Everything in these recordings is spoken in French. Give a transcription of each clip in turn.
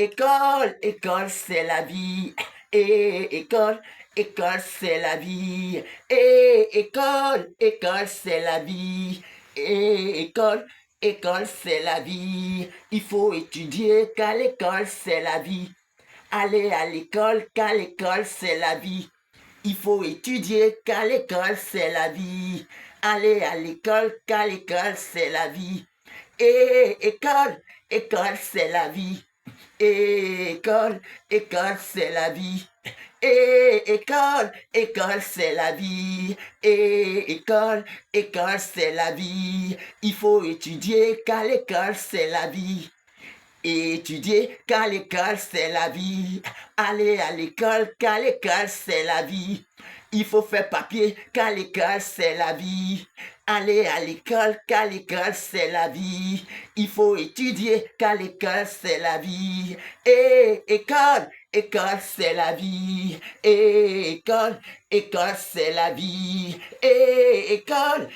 École, c'est la vie. École, c'est la vie. École, c'est la vie. École, école, c'est la vie. Il faut étudier car l'école, c'est la vie. Aller à l'école car l'école, c'est la vie. Il faut étudier car l'école, c'est la vie. Aller à l'école car l'école, c'est la vie. École, c'est la vie. École, école, c'est la vie. École, c'est la vie. École, c'est la vie. Il faut étudier car l'école, c'est la vie. Étudier car l'école, c'est la vie. Aller à l'école car l'école, c'est la vie. Il faut faire papier car l'école, c'est la vie. Aller à l'école car l'école, c'est la vie. Il faut étudier car l'école, c'est la vie. École, c'est la vie. École, c'est la vie. École,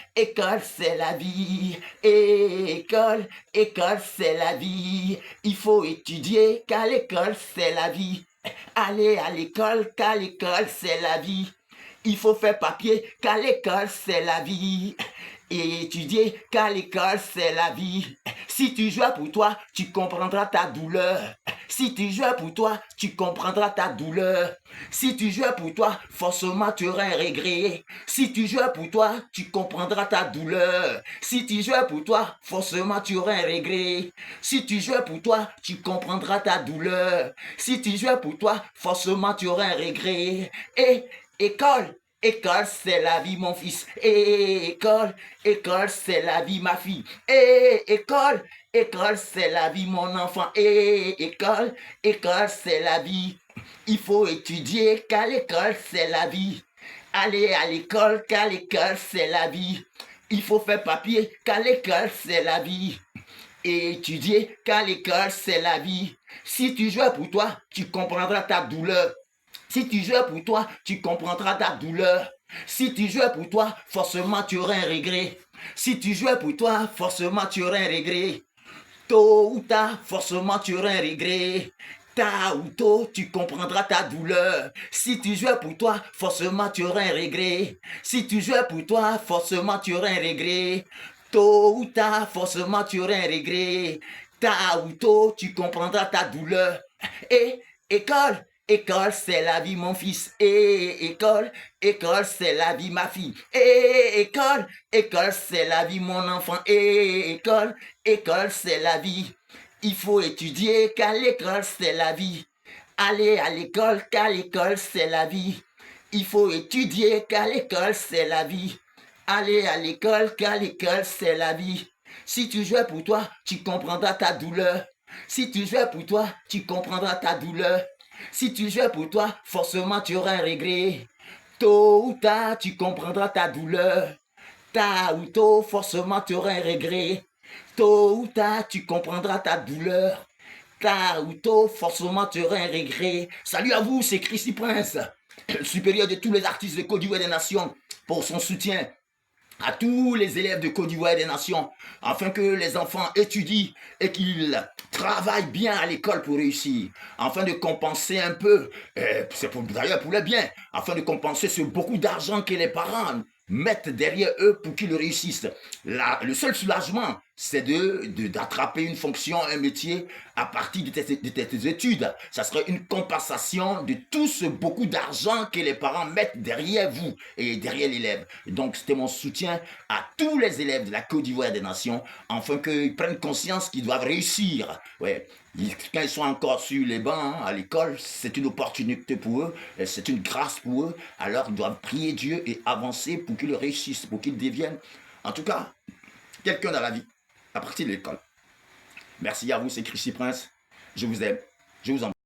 c'est la vie. École, c'est la vie. Il faut étudier car l'école, c'est la vie. Aller à l'école car l'école, c'est la vie. Il faut faire papier car l'école, c'est la vie. Et étudier car l'école, c'est la vie. Si tu joues pour toi, tu comprendras ta douleur. Si tu joues pour toi, tu comprendras ta douleur. Si tu joues pour toi, forcément tu auras un regret. Si tu joues pour toi, tu comprendras ta douleur. Si tu joues pour toi, forcément tu auras un regret. Si tu joues pour toi, tu comprendras ta douleur. Si tu joues pour toi, forcément tu auras un regret. Et école, c'est la vie, mon fils. École, c'est la vie, ma fille. École, c'est la vie, mon enfant. École, c'est la vie. Il faut étudier car l'école, c'est la vie. Aller à l'école car l'école, c'est la vie. Il faut faire papier car l'école, c'est la vie. Et étudier car l'école, c'est la vie. Si tu joues pour toi, tu comprendras ta douleur. Si tu joues pour toi, tu comprendras ta douleur. Si tu joues pour toi, forcément tu auras un regret. Si tu joues pour toi, forcément tu auras un regret. Tôt ou tard, forcément tu auras un regret. Tard ou tôt, tu comprendras ta douleur. Si tu joues pour toi, forcément tu auras un regret. Si tu joues pour toi, forcément tu auras un regret. Tôt ou tard, forcément tu auras un regret. Tard ou tôt, tu comprendras ta douleur. Et école, c'est la vie, mon fils. Et école, c'est la vie, ma fille. Et école, c'est la vie, mon enfant. Et école, c'est la vie. Il faut étudier car l'école, c'est la vie. Aller à l'école car l'école, c'est la vie. Il faut étudier car l'école, c'est la vie. Aller à l'école car l'école, c'est la vie. Si tu joues pour toi, tu comprendras ta douleur. Si tu joues pour toi, tu comprendras ta douleur. Si tu joues pour toi, forcément tu auras un regret. Tôt ou tard, tu comprendras ta douleur. Tard ou tôt, forcément tu auras un regret. Tôt ou tard, tu comprendras ta douleur. Tard ou tôt, forcément tu auras un regret. Salut à vous, c'est Chrissy Prince, le supérieur de tous les artistes de Côte d'Ivoire des Nations, pour son soutien à tous les élèves de Côte d'Ivoire et des Nations, afin que les enfants étudient et qu'ils travaillent bien à l'école pour réussir, afin de compenser un peu, c'est d'ailleurs pour le bien, afin de compenser ce beaucoup d'argent que les parents mettent derrière eux pour qu'ils réussissent. Le seul soulagement, c'est d'attraper une fonction, un métier à partir de tes études. Ça serait une compensation de tout ce beaucoup d'argent que les parents mettent derrière vous et derrière l'élève. Donc, c'était mon soutien à tous les élèves de la Côte d'Ivoire des Nations, afin qu'ils prennent conscience qu'ils doivent réussir. Ouais. Quand ils sont encore sur les bancs à l'école, c'est une opportunité pour eux, c'est une grâce pour eux. Alors, ils doivent prier Dieu et avancer pour qu'ils réussissent, pour qu'ils deviennent, en tout cas, quelqu'un dans la vie, à partir de l'école. Merci à vous, c'est Chrissy Prince. Je vous aime. Je vous embrasse.